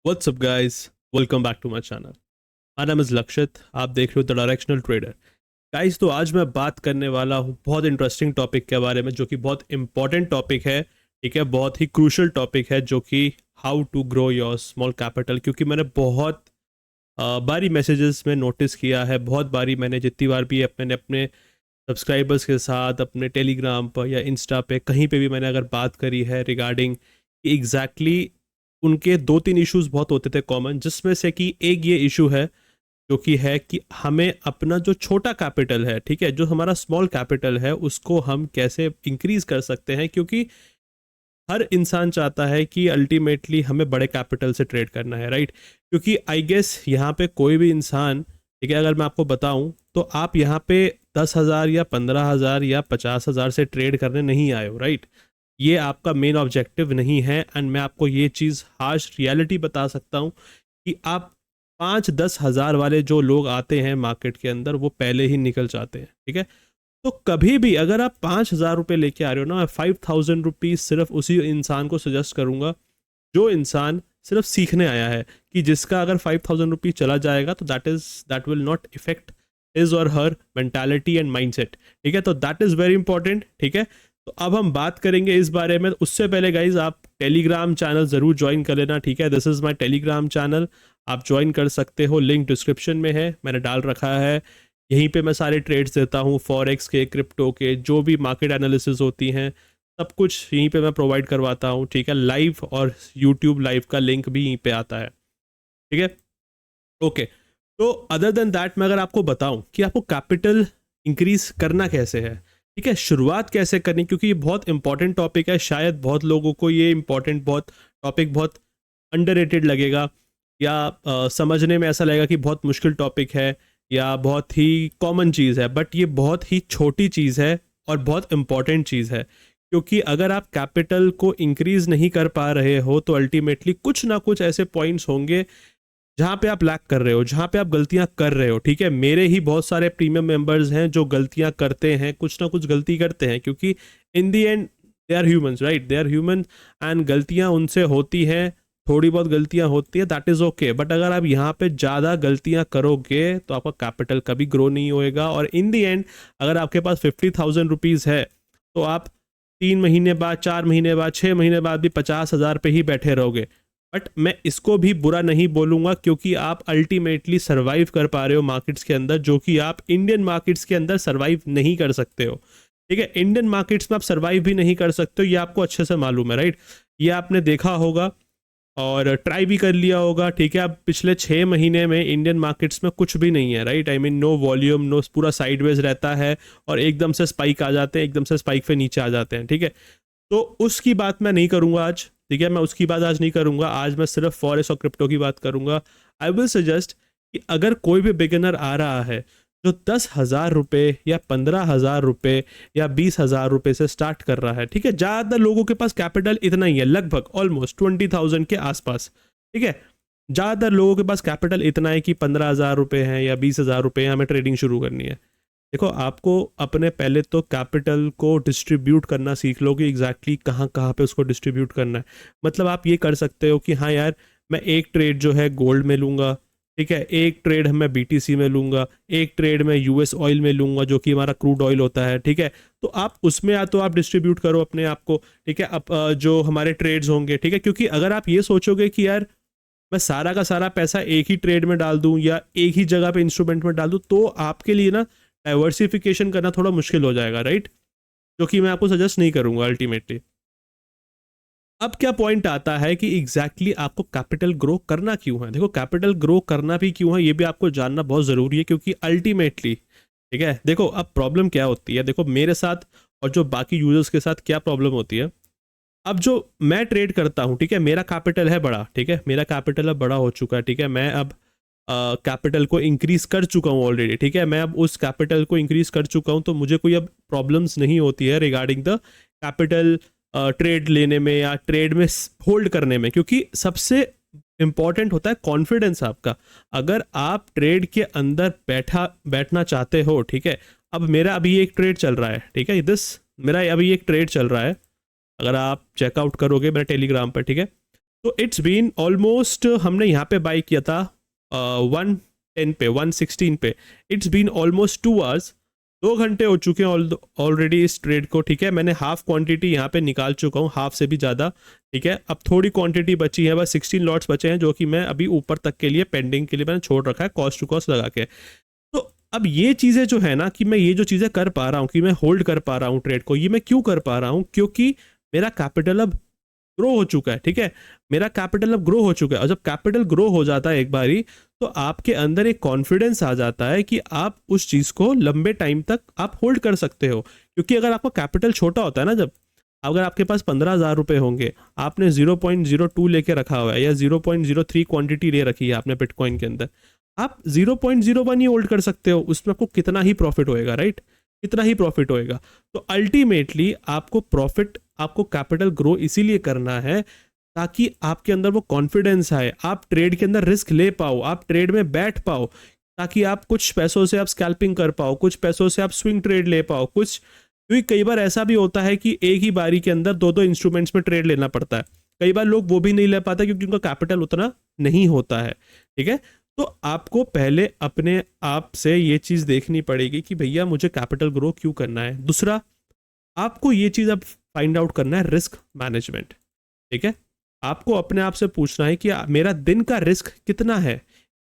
What's up guys? Welcome back to my channel. My name is लक्षित. आप देख रहे हो द डायरेक्शनल ट्रेडर. गाइस, तो आज मैं बात करने वाला हूँ बहुत इंटरेस्टिंग टॉपिक के बारे में, जो कि बहुत इंपॉर्टेंट टॉपिक है. ठीक है, बहुत ही क्रूशल टॉपिक है, जो कि how to grow your small capital. क्योंकि मैंने बहुत बारी मैसेजेस में नोटिस किया है, बहुत बारी मैंने जितनी बार भी अपने अपने सब्सक्राइबर्स के साथ अपने टेलीग्राम पर या इंस्टा पे कहीं पे भी मैंने अगर बात करी है रिगार्डिंग एग्जैक्टली उनके दो तीन इश्यूज बहुत होते थे कॉमन, जिसमें से कि एक ये इशू है जो कि है कि हमें अपना जो छोटा कैपिटल है, ठीक है, जो हमारा स्मॉल कैपिटल है, उसको हम कैसे इंक्रीज कर सकते हैं. क्योंकि हर इंसान चाहता है कि अल्टीमेटली हमें बड़े कैपिटल से ट्रेड करना है, राइट. क्योंकि आई गेस यहाँ पे कोई भी इंसान, ठीक है, अगर मैं आपको बताऊं तो आप यहाँ पे 10,000 या 15,000 या 50,000 से ट्रेड करने नहीं आए हो, राइट. ये आपका मेन ऑब्जेक्टिव नहीं है. एंड मैं आपको ये चीज़ हार्श रियलिटी बता सकता हूँ कि आप 5-10 हज़ार वाले जो लोग आते हैं मार्केट के अंदर, वो पहले ही निकल जाते हैं, ठीक है. तो कभी भी अगर आप 5,000 रुपये लेके आ रहे हो ना, मैं 5,000 रुपीज़ सिर्फ उसी इंसान को सजेस्ट करूंगा जो इंसान सिर्फ सीखने आया है. कि जिसका अगर 5,000 रुपीज़ चला जाएगा तो that will not effect his और हर मेंटालिटी एंड माइंडसेट. ठीक है, तो दैट इज़ वेरी इंपॉर्टेंट. ठीक है, तो अब हम बात करेंगे इस बारे में. उससे पहले गाइज, आप टेलीग्राम चैनल ज़रूर ज्वाइन कर लेना. ठीक है, this is my Telegram channel. आप ज्वाइन कर सकते हो, लिंक डिस्क्रिप्शन में है, मैंने डाल रखा है. यहीं पे मैं सारे ट्रेड्स देता हूँ, फॉरेक्स के, क्रिप्टो के, जो भी मार्केट एनालिसिस होती हैं, सब कुछ यहीं पे मैं प्रोवाइड करवाता हूँ. ठीक है, लाइव और यूट्यूब लाइव का लिंक भी यहीं पे आता है. ठीक है, ओके. तो अदर देन दैट, मैं अगर आपको बताऊं कि आपको कैपिटल इंक्रीज करना कैसे है, ठीक है, शुरुआत कैसे करनी, क्योंकि ये बहुत इंपॉर्टेंट टॉपिक है. शायद बहुत लोगों को ये इंपॉर्टेंट बहुत टॉपिक बहुत अंडररेटेड लगेगा, या समझने में ऐसा लगेगा कि बहुत मुश्किल टॉपिक है या बहुत ही कॉमन चीज़ है. बट ये बहुत ही छोटी चीज़ है और बहुत इंपॉर्टेंट चीज़ है. क्योंकि अगर आप कैपिटल को इंक्रीज नहीं कर पा रहे हो तो अल्टीमेटली कुछ ना कुछ ऐसे पॉइंट्स होंगे जहाँ पे आप लैक कर रहे हो, जहाँ पे आप गलतियाँ कर रहे हो. ठीक है, मेरे ही बहुत सारे प्रीमियम मेंबर्स हैं जो गलतियाँ करते हैं, कुछ ना कुछ गलती करते हैं. क्योंकि in the end they are humans, right, they are human. And गलतियाँ उनसे होती हैं, थोड़ी बहुत गलतियाँ होती है, दैट इज़ ओके. बट अगर आप यहाँ पे ज़्यादा गलतियाँ करोगे तो आपका कैपिटल कभी ग्रो नहीं होएगा. और इन दी एंड अगर आपके पास 50,000 रुपीज़ है तो आप 3 महीने बाद, 4 महीने बाद, 6 महीने बाद भी 50,000 पे ही बैठे रहोगे. बट मैं इसको भी बुरा नहीं बोलूँगा, क्योंकि आप अल्टीमेटली सर्वाइव कर पा रहे हो मार्केट्स के अंदर, जो कि आप इंडियन मार्केट्स के अंदर सर्वाइव नहीं कर सकते हो. ठीक है, इंडियन मार्केट्स में आप सर्वाइव भी नहीं कर सकते हो, ये आपको अच्छे से मालूम है, राइट. ये आपने देखा होगा और ट्राई भी कर लिया होगा. ठीक है, अब पिछले 6 महीने में इंडियन मार्केट्स में कुछ भी नहीं है, right. I mean no volume, no, पूरा साइडवेज रहता है और एकदम से स्पाइक आ जाते हैं, एकदम से स्पाइक पे नीचे आ जाते हैं. ठीक है, तो उसकी बात मैं नहीं करूंगा आज. ठीक है, मैं उसकी बात आज नहीं करूंगा. आज मैं सिर्फ फॉरेक्स और क्रिप्टो की बात करूंगा. आई विल सजेस्ट कि अगर कोई भी बिगिनर आ रहा है जो 10,000 रुपये या 15,000 रुपये या 20,000 रुपये से स्टार्ट कर रहा है, ठीक है, ज़्यादातर लोगों के पास कैपिटल इतना ही है, लगभग ऑलमोस्ट 20,000 के आसपास. ठीक है, ज़्यादातर लोगों के पास कैपिटल इतना है कि 15,000 रुपये हैं या 20,000 रुपये हैं, हमें ट्रेडिंग शुरू करनी है. देखो, आपको अपने पहले तो कैपिटल को डिस्ट्रीब्यूट करना सीख लो कि एग्जैक्टली कहाँ कहाँ पे उसको डिस्ट्रीब्यूट करना है. मतलब आप ये कर सकते हो कि हाँ यार, मैं एक ट्रेड जो है गोल्ड में लूँगा, ठीक है, एक ट्रेड मैं बीटीसी में लूँगा, एक ट्रेड मैं यूएस ऑयल में लूँगा, जो कि हमारा क्रूड ऑयल होता है. ठीक है, तो आप उसमें या तो आप डिस्ट्रीब्यूट करो अपने आप को. ठीक है, अब जो हमारे ट्रेड्स होंगे, ठीक है, क्योंकि अगर आप ये सोचोगे कि यार मैं सारा का सारा पैसा एक ही ट्रेड में डाल दूं या एक ही जगह पे इंस्ट्रूमेंट में डाल दूं, तो आपके लिए ना डाइवर्सिफिकेशन करना थोड़ा मुश्किल हो जाएगा, राइट, जो कि मैं आपको सजेस्ट नहीं करूंगा अल्टीमेटली. अब क्या पॉइंट आता है कि एग्जैक्टली आपको कैपिटल ग्रो करना क्यों है. देखो, कैपिटल ग्रो करना भी क्यों है ये भी आपको जानना बहुत ज़रूरी है, क्योंकि अल्टीमेटली, ठीक है, देखो अब प्रॉब्लम क्या होती है. देखो मेरे साथ और जो बाकी यूजर्स के साथ क्या प्रॉब्लम होती है. अब जो मैं ट्रेड करता हूँ, ठीक है, मेरा कैपिटल है बड़ा, ठीक है, मेरा कैपिटल अब बड़ा हो चुका है. ठीक है, मैं अब कैपिटल को इंक्रीज कर चुका हूँ ऑलरेडी. ठीक है, मैं अब उस कैपिटल को इंक्रीज कर चुका हूँ, तो मुझे कोई अब प्रॉब्लम्स नहीं होती है रिगार्डिंग द कैपिटल ट्रेड लेने में या ट्रेड में होल्ड करने में. क्योंकि सबसे इंपॉर्टेंट होता है कॉन्फिडेंस आपका. अगर आप ट्रेड के अंदर बैठना चाहते हो, ठीक है, अब मेरा अभी एक ट्रेड चल रहा है, ठीक है, मेरा अभी एक ट्रेड चल रहा है. अगर आप चेकआउट करोगे मेरे टेलीग्राम पर, ठीक है, तो इट्स बीन ऑलमोस्ट, हमने यहाँ पे बाई किया था 110 पे, 116 पे, इट्स बीन ऑलमोस्ट 2 आवर्स, 2 घंटे हो चुके हैं ऑलरेडी इस ट्रेड को, ठीक है। मैंने हाफ क्वांटिटी यहाँ पे निकाल चुका हूँ, हाफ से भी ज़्यादा, ठीक है। अब थोड़ी क्वांटिटी बची है, बस 16 लॉट्स बचे हैं, जो कि मैं अभी ऊपर तक के लिए पेंडिंग के लिए मैंने छोड़ रखा है कॉस्ट टू कॉस्ट लगा के। तो अब ये चीज़ें जो है ना, कि मैं ये जो चीज़ें कर पा रहा हूँ, कि मैं होल्ड कर पा रहा हूँ ट्रेड को, ये मैं क्यों कर पा रहा हूँ? क्योंकि मेरा कैपिटल अब ग्रो हो चुका है, ठीक है। मेरा कैपिटल अब ग्रो हो चुका है, और जब कैपिटल ग्रो हो जाता है एक बारी, तो आपके अंदर एक कॉन्फिडेंस आ जाता है कि आप उस चीज़ को लंबे टाइम तक आप होल्ड कर सकते हो। क्योंकि अगर आपका कैपिटल छोटा होता है ना, जब अगर आपके पास 15,000 रुपये होंगे, आपने 0.02 लेके रखा हुआ है, या 0.03 क्वांटिटी ले रखी है आपने बिटकॉइन के अंदर, आप 0.01 ही होल्ड कर सकते हो, उसमें आपको कितना ही प्रॉफिट होएगा, राइट? कितना ही प्रॉफिट होएगा। तो अल्टीमेटली आपको प्रॉफिट, आपको कैपिटल ग्रो इसीलिए करना है ताकि आपके अंदर वो कॉन्फिडेंस आए, आप ट्रेड के अंदर रिस्क ले पाओ, आप ट्रेड में बैठ पाओ, ताकि आप कुछ पैसों से आप स्कैल्पिंग कर पाओ, कुछ पैसों से आप स्विंग ट्रेड ले पाओ, कुछ, क्योंकि कई बार ऐसा भी होता है कि एक ही बारी के अंदर दो दो इंस्ट्रूमेंट्स में ट्रेड लेना पड़ता है। कई बार लोग वो भी नहीं ले पाते क्योंकि उनका कैपिटल उतना नहीं होता है, ठीक है। तो आपको पहले अपने आप से ये चीज़ देखनी पड़ेगी कि भैया मुझे कैपिटल ग्रो क्यों करना है। दूसरा, आपको ये चीज़ अब फाइंड आउट करना है, रिस्क मैनेजमेंट, ठीक है। आपको अपने आप से पूछना है कि मेरा दिन का रिस्क कितना है,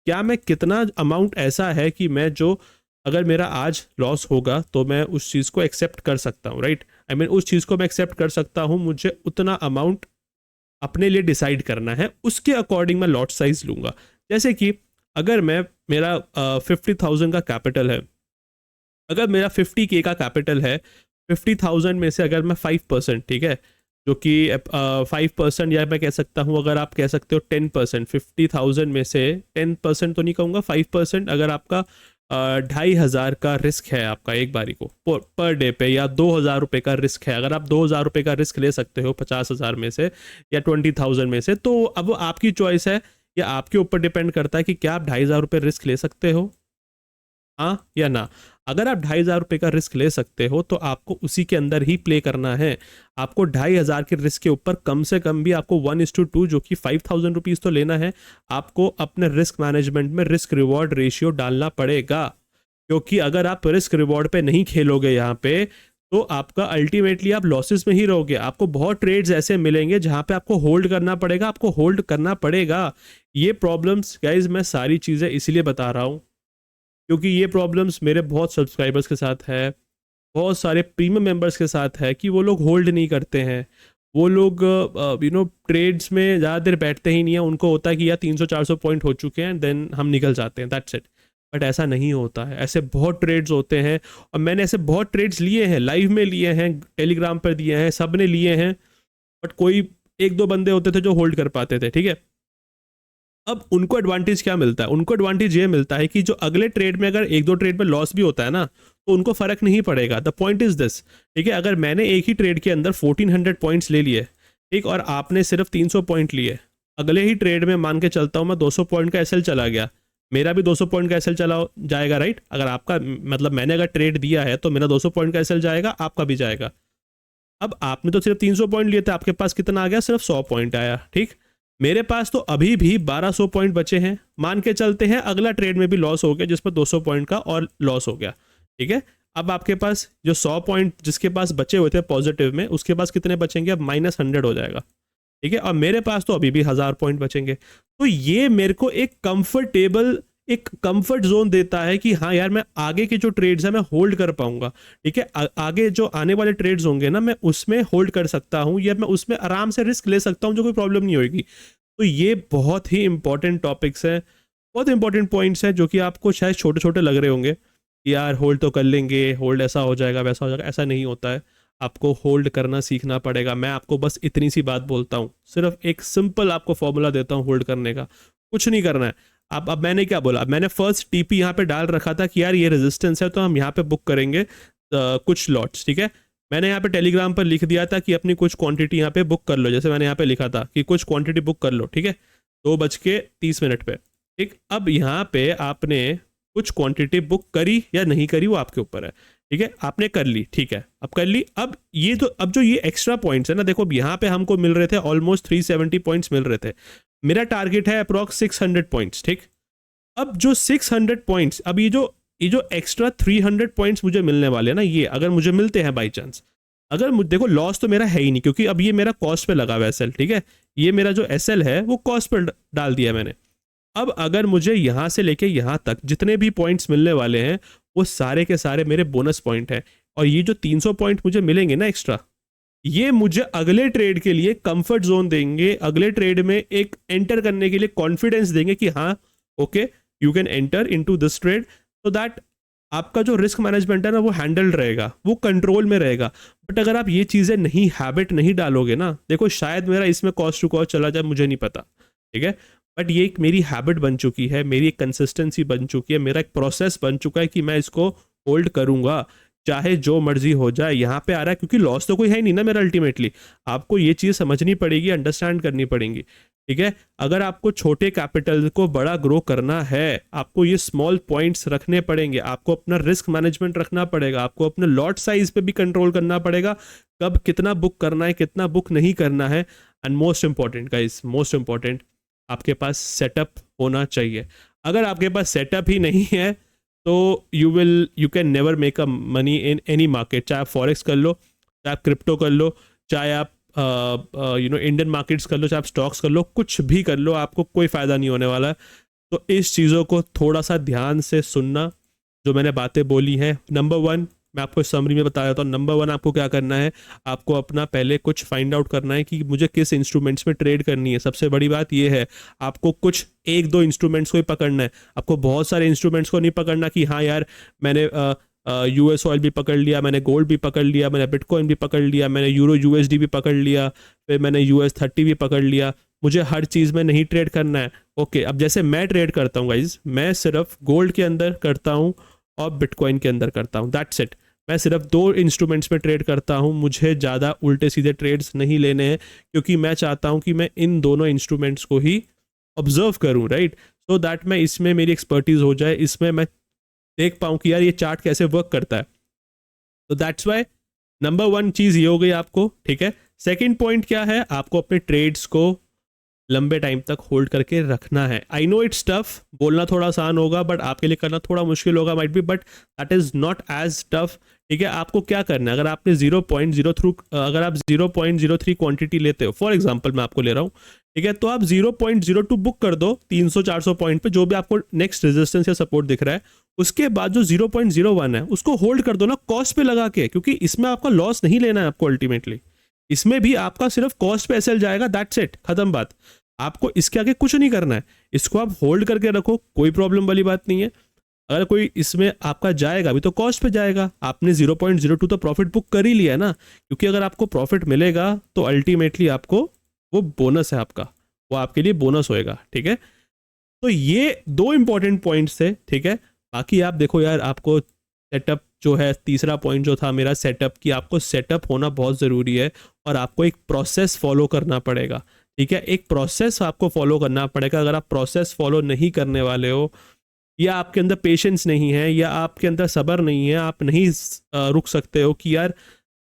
क्या मैं कितना अमाउंट ऐसा है कि मैं जो, अगर मेरा आज लॉस होगा तो मैं उस चीज़ को एक्सेप्ट कर सकता हूँ, राइट? आई मीन उस चीज़ को मैं एक्सेप्ट कर सकता हूँ, मुझे उतना अमाउंट अपने लिए डिसाइड करना है, उसके अकॉर्डिंग मैं लॉट साइज लूँगा। जैसे कि अगर मैं, मेरा 50,000 का कैपिटल है, अगर मेरा 50K का कैपिटल है, 50,000 में से अगर मैं 5%, ठीक है, जो कि 5%, या मैं कह सकता हूँ, अगर आप कह सकते हो 10%, 50,000 में से 10% तो नहीं कहूँगा, 5%, अगर आपका 2,500 का रिस्क है आपका एक बारी को पर डे पे, या 2,000 रुपये का रिस्क है, अगर आप 2,000 रुपये का रिस्क ले सकते हो 50,000 में से या 20,000 में से, तो अब आपकी चॉइस है, या आपके ऊपर डिपेंड करता है कि क्या आप 2,500 रुपये रिस्क ले सकते हो, हाँ या ना। अगर आप 2,500 रुपये का रिस्क ले सकते हो तो आपको उसी के अंदर ही प्ले करना है। आपको 2,500 के रिस्क के ऊपर कम से कम भी आपको 1:2, जो कि 5,000 रुपीज़ तो लेना है। आपको अपने रिस्क मैनेजमेंट में रिस्क रिवॉर्ड रेशियो डालना पड़ेगा, क्योंकि अगर आप रिस्क रिवॉर्ड पे नहीं खेलोगे यहाँ पे, तो आपका अल्टीमेटली आप लॉसेस में ही रहोगे। आपको बहुत ट्रेड्स ऐसे मिलेंगे जहाँ पे आपको होल्ड करना पड़ेगा, आपको होल्ड करना पड़ेगा। ये प्रॉब्लम्स गाइज मैं सारी चीज़ें इसलिए बता रहा हूँ क्योंकि ये प्रॉब्लम्स मेरे बहुत सब्सक्राइबर्स के साथ है, बहुत सारे प्रीमियम मेंबर्स के साथ है, कि वो लोग होल्ड नहीं करते हैं। वो लोग ट्रेड्स में ज़्यादा देर बैठते ही नहीं है, उनको होता है कि यार 300-400 पॉइंट हो चुके हैं, देन हम निकल जाते हैं, दैट्स इट। बट ऐसा नहीं होता है, ऐसे बहुत ट्रेड्स होते हैं, और मैंने ऐसे बहुत ट्रेड्स लिए हैं, लाइव में लिए हैं, टेलीग्राम पर दिए हैं, सब ने लिए हैं, बट कोई एक दो बंदे होते थे जो होल्ड कर पाते थे, ठीक है। अब उनको एडवांटेज क्या मिलता है? उनको एडवांटेज ये मिलता है कि जो अगले ट्रेड में अगर एक दो ट्रेड में लॉस भी होता है ना, तो उनको फर्क नहीं पड़ेगा। द पॉइंट इज दिस, ठीक है, अगर मैंने एक ही ट्रेड के अंदर 1400 पॉइंट्स ले लिए, ठीक, और आपने सिर्फ 300 पॉइंट लिए, अगले ही ट्रेड में मान के चलता हूँ मैं 200 पॉइंट का एसएल चला गया, मेरा भी 200 पॉइंट का एसएल चला जाएगा, राइट? अगर आपका, मतलब मैंने अगर ट्रेड दिया है तो मेरा 200 पॉइंट का एसएल जाएगा, आपका भी जाएगा। अब आपने तो सिर्फ 300 पॉइंट लिए थे, आपके पास कितना आ गया? सिर्फ 100 पॉइंट आया, ठीक। मेरे पास तो अभी भी 1200 पॉइंट बचे हैं, मान के चलते हैं अगला ट्रेड में भी लॉस हो गया जिस पर 200 पॉइंट का और लॉस हो गया, ठीक है। अब आपके पास जो 100 पॉइंट जिसके पास बचे हुए थे पॉजिटिव में, उसके पास कितने बचेंगे? अब -100 हो जाएगा, ठीक है। और मेरे पास तो अभी भी 1000 पॉइंट बचेंगे। तो ये मेरे को एक कंफर्ट जोन देता है कि हाँ यार, मैं आगे के जो ट्रेड्स है मैं होल्ड कर पाऊंगा, ठीक है। आगे जो आने वाले ट्रेड्स होंगे ना, मैं उसमें होल्ड कर सकता हूँ, या मैं उसमें आराम से रिस्क ले सकता हूँ, जो कोई प्रॉब्लम नहीं होगी। तो ये बहुत ही इंपॉर्टेंट टॉपिक्स हैं, बहुत इंपॉर्टेंट पॉइंट्स हैं, जो कि आपको शायद छोटे छोटे लग रहे होंगे कि यार होल्ड तो कर लेंगे, होल्ड ऐसा हो जाएगा वैसा हो जाएगा। ऐसा नहीं होता है, आपको होल्ड करना सीखना पड़ेगा। मैं आपको बस इतनी सी बात बोलता हूँ, सिर्फ एक सिंपल आपको फॉर्मूला देता हूँ होल्ड करने का, कुछ नहीं करना है। अब मैंने क्या बोला? मैंने फर्स्ट टीपी यहाँ पे डाल रखा था कि यार ये रेजिस्टेंस है, तो हम यहाँ पे बुक करेंगे कुछ लॉट्स, ठीक है। मैंने यहाँ पे टेलीग्राम पर लिख दिया था कि अपनी कुछ क्वांटिटी यहाँ पे बुक कर लो, जैसे मैंने यहाँ पे लिखा था कि कुछ क्वांटिटी बुक कर लो, ठीक है, 2:30 पे, ठीक। अब यहाँ पे आपने कुछ क्वांटिटी बुक करी या नहीं करी, वो आपके ऊपर है, ठीक है, आपने कर ली, ठीक है, अब कर ली। अब ये तो अब जो ये एक्स्ट्रा पॉइंट्स है ना, देखो यहाँ पे हमको मिल रहे थे ऑलमोस्ट 370 पॉइंट्स मिल रहे थे, मेरा टारगेट है अप्रॉक्स 600 पॉइंट्स, ठीक। अब जो 600 पॉइंट्स, अब ये जो एक्स्ट्रा 300 पॉइंट्स मुझे मिलने वाले हैं ना, ये अगर मुझे मिलते हैं बाई चांस, अगर देखो लॉस तो मेरा है ही नहीं, क्योंकि अब ये मेरा कॉस्ट पे लगा हुआ एसएल, ठीक है, ये मेरा जो एसएल है वो कॉस्ट पर डाल दिया मैंने। अब अगर मुझे यहाँ से लेके यहाँ तक जितने भी पॉइंट्स मिलने वाले हैं वो सारे के सारे मेरे बोनस पॉइंट हैं, और ये जो 300 पॉइंट मुझे मिलेंगे ना एक्स्ट्रा, ये मुझे अगले ट्रेड के लिए कंफर्ट जोन देंगे, अगले ट्रेड में एक एंटर करने के लिए कॉन्फिडेंस देंगे कि हाँ okay you can enter into this trade, so that आपका जो रिस्क मैनेजमेंट है ना वो हैंडल्ड रहेगा, वो कंट्रोल में रहेगा। बट अगर आप ये चीज़ें नहीं, हैबिट नहीं डालोगे ना, देखो शायद मेरा इसमें कॉस्ट टू कॉस्ट चला जाए, मुझे नहीं पता, ठीक है, बट ये एक मेरी हैबिट बन चुकी है, मेरी एक कंसिस्टेंसी बन चुकी है, मेरा एक प्रोसेस बन चुका है कि मैं इसको होल्ड करूंगा चाहे जो मर्जी हो जाए। यहाँ पे आ रहा है क्योंकि लॉस तो कोई है नहीं ना मेरा अल्टीमेटली, आपको ये चीज़ समझनी पड़ेगी, अंडरस्टैंड करनी पड़ेगी, ठीक है। अगर आपको छोटे कैपिटल को बड़ा ग्रो करना है, आपको ये स्मॉल पॉइंट्स रखने पड़ेंगे, आपको अपना रिस्क मैनेजमेंट रखना पड़ेगा, आपको अपने लॉट साइज पे भी कंट्रोल करना पड़ेगा, कब कितना बुक करना है, कितना बुक नहीं करना है, and most important guys, most important, आपके पास सेटअप होना चाहिए। अगर आपके पास सेटअप ही नहीं है तो you can never make a money in any market, चाहे आप फॉरेक्स कर लो, चाहे आप क्रिप्टो कर लो, चाहे आप इंडियन मार्केट्स कर लो, चाहे आप स्टॉक्स कर लो, कुछ भी कर लो, आपको कोई फ़ायदा नहीं होने वाला है। तो इस चीज़ों को थोड़ा सा ध्यान से सुनना, जो मैंने बातें बोली हैं। नंबर 1 मैं आपको समरी में बता देता हूँ। नंबर 1 आपको क्या करना है, आपको अपना पहले कुछ फाइंड आउट करना है कि मुझे किस इंस्ट्रूमेंट्स में ट्रेड करनी है। सबसे बड़ी बात ये है, आपको कुछ 1-2 इंस्ट्रूमेंट्स को ही पकड़ना है, आपको बहुत सारे इंस्ट्रूमेंट्स को नहीं पकड़ना कि हाँ यार मैंने यूएस ऑयल भी पकड़ लिया, मैंने गोल्ड भी पकड़ लिया, मैंने बिटकॉइन भी पकड़ लिया, मैंने यूरो यूएसडी भी पकड़ लिया, फिर मैंने US30 भी पकड़ लिया, मुझे हर चीज़ में नहीं ट्रेड करना है। ओके, अब जैसे मैं ट्रेड करता हूँ गाइज, मैं सिर्फ गोल्ड के अंदर करता हूँ और बिटकॉइन के अंदर करता हूँ, दैट्स इट। मैं सिर्फ 2 इंस्ट्रूमेंट्स में ट्रेड करता हूँ, मुझे ज़्यादा उल्टे सीधे ट्रेड्स नहीं लेने हैं, क्योंकि मैं चाहता हूँ कि मैं इन दोनों इंस्ट्रूमेंट्स को ही ऑब्जर्व करूँ, राइट, सो दैट मैं इसमें मेरी एक्सपर्टीज हो जाए, इसमें मैं देख पाऊँ कि यार ये चार्ट कैसे वर्क करता है। तो दैट्स वाई नंबर 1 चीज़ ये हो गई आपको, ठीक है। सेकेंड पॉइंट क्या है, आपको अपने ट्रेड्स को लंबे टाइम तक होल्ड करके रखना है। आई नो इट्स टफ, बोलना थोड़ा आसान होगा बट आपके लिए करना थोड़ा मुश्किल होगा might be, but that is not as tough, ठीक है। आपको क्या करना है, अगर आपने 0.03 क्वांटिटी लेते हो, फॉर एग्जांपल मैं आपको ले रहा हूँ, ठीक है, तो आप 0.02 बुक कर दो 300-400 पॉइंट पे, जो भी आपको नेक्स्ट रेजिस्टेंस या सपोर्ट दिख रहा है। उसके बाद जो 0.01 है उसको होल्ड कर दो ना कॉस्ट पे लगा के, क्योंकि इसमें आपका लॉस नहीं लेना है आपको अल्टीमेटली, इसमें भी आपका सिर्फ कॉस्ट पे एसएल जाएगा, दैट्स इट, खत्म बात। आपको इसके आगे कुछ नहीं करना है, इसको आप होल्ड करके रखो, कोई प्रॉब्लम वाली बात नहीं है। अगर कोई इसमें आपका जाएगा भी तो कॉस्ट पे जाएगा, आपने 0.02 तो प्रॉफिट बुक कर ही लिया है ना, क्योंकि अगर आपको प्रॉफिट मिलेगा तो अल्टीमेटली आपको वो बोनस है आपका, वो आपके लिए बोनस होएगा, ठीक है। तो ये 2 इंपॉर्टेंट पॉइंट्स थे, ठीक है। बाकी आप देखो यार, आपको सेटअप जो है, तीसरा पॉइंट जो था मेरा सेटअप, की आपको सेटअप होना बहुत ज़रूरी है और आपको एक प्रोसेस फॉलो करना पड़ेगा, ठीक है। एक प्रोसेस आपको फॉलो करना पड़ेगा। अगर आप प्रोसेस फॉलो नहीं करने वाले हो, या आपके अंदर पेशेंस नहीं है, या आपके अंदर सब्र नहीं है, आप नहीं रुक सकते हो कि यार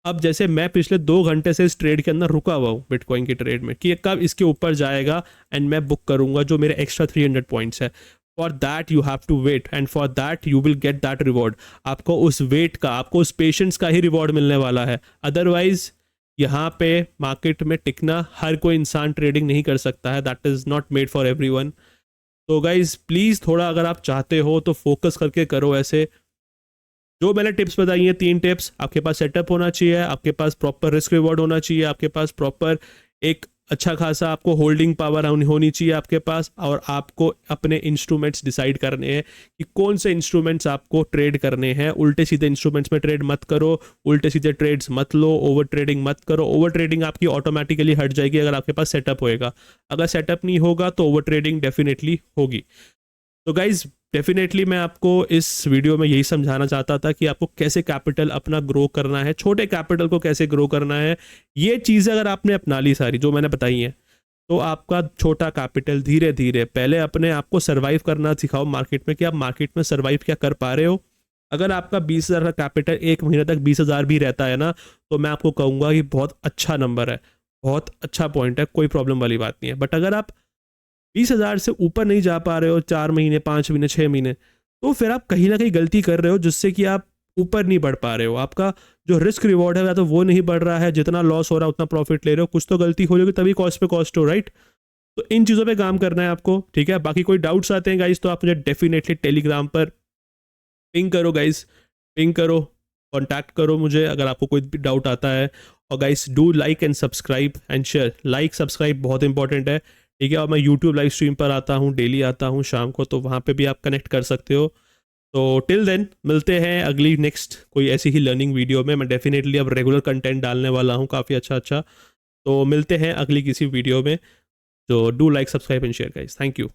अब जैसे मैं पिछले 2 घंटे से इस ट्रेड के अंदर रुका हुआ हूँ बिटकॉइन की ट्रेड में, कि कब इसके ऊपर जाएगा एंड मैं बुक करूंगा जो मेरे एक्स्ट्रा 300 पॉइंट्स है। For that you have to wait and for that you will get that reward. आपको उस वेट का, आपको उस पेशेंस का ही रिवॉर्ड मिलने वाला है। अदरवाइज यहाँ पे मार्केट में टिकना हर कोई इंसान ट्रेडिंग नहीं कर सकता है, that is not made for everyone. तो गाइज प्लीज़ थोड़ा अगर आप चाहते हो तो फोकस करके करो ऐसे। जो मैंने टिप्स बताई हैं, 3 टिप्स, आपके पास सेटअप होना चाहिए, आपके पास प्रॉपर रिस्क रिवॉर्ड होना चाहिए, आपके पास प्रॉपर एक अच्छा खासा आपको होल्डिंग पावर होनी चाहिए आपके पास, और आपको अपने इंस्ट्रूमेंट्स डिसाइड करने हैं कि कौन से इंस्ट्रूमेंट्स आपको ट्रेड करने हैं। उल्टे सीधे इंस्ट्रूमेंट्स में ट्रेड मत करो, उल्टे सीधे ट्रेड्स मत लो, ओवर ट्रेडिंग मत करो। ओवर ट्रेडिंग आपकी ऑटोमेटिकली हट जाएगी अगर आपके पास सेटअप होएगा, अगर सेटअप नहीं होगा तो ओवर ट्रेडिंग डेफिनेटली होगी। तो गाइज डेफिनेटली मैं आपको इस वीडियो में यही समझाना चाहता था कि आपको कैसे कैपिटल अपना ग्रो करना है, छोटे कैपिटल को कैसे ग्रो करना है। ये चीज़ें अगर आपने अपना ली सारी जो मैंने बताई हैं, तो आपका छोटा कैपिटल धीरे धीरे, पहले अपने आप को सर्वाइव करना सिखाओ मार्केट में, कि आप मार्केट में सर्वाइव क्या कर पा रहे हो, अगर आपका 20,000 का कैपिटल एक महीने तक 20,000 भी रहता है ना, तो मैं आपको कहूँगा कि बहुत अच्छा नंबर है, बहुत अच्छा पॉइंट है, कोई प्रॉब्लम वाली बात नहीं है। बट अगर आप 20,000 से ऊपर नहीं जा पा रहे हो 4 महीने, 5 महीने, 6 महीने, तो फिर आप कहीं ना कहीं गलती कर रहे हो, जिससे कि आप ऊपर नहीं बढ़ पा रहे हो। आपका जो रिस्क रिवॉर्ड है, या तो वो नहीं बढ़ रहा है, जितना लॉस हो रहा है उतना प्रॉफिट ले रहे हो, कुछ तो गलती हो रही होगी, तभी कॉस्ट पे कॉस्ट हो, राइट? तो इन चीज़ों पे काम करना है आपको, ठीक है? बाकी कोई डाउट्स आते हैं गाइस, तो आप मुझे डेफिनेटली टेलीग्राम पर पिंग करो गाइस, पिंग करो, कांटेक्ट करो मुझे अगर आपको कोई भी डाउट आता है। और guys do like and subscribe and share. Like subscribe बहुत इंपॉर्टेंट है, ठीक है? और मैं यूट्यूब लाइव स्ट्रीम पर आता हूँ, डेली आता हूँ शाम को, तो वहाँ पे भी आप कनेक्ट कर सकते हो। तो टिल देन मिलते हैं अगली नेक्स्ट कोई ऐसी ही लर्निंग वीडियो में। मैं डेफिनेटली अब रेगुलर कंटेंट डालने वाला हूँ, काफ़ी अच्छा अच्छा। तो मिलते हैं अगली किसी वीडियो में। तो do like subscribe and share guys, thank you.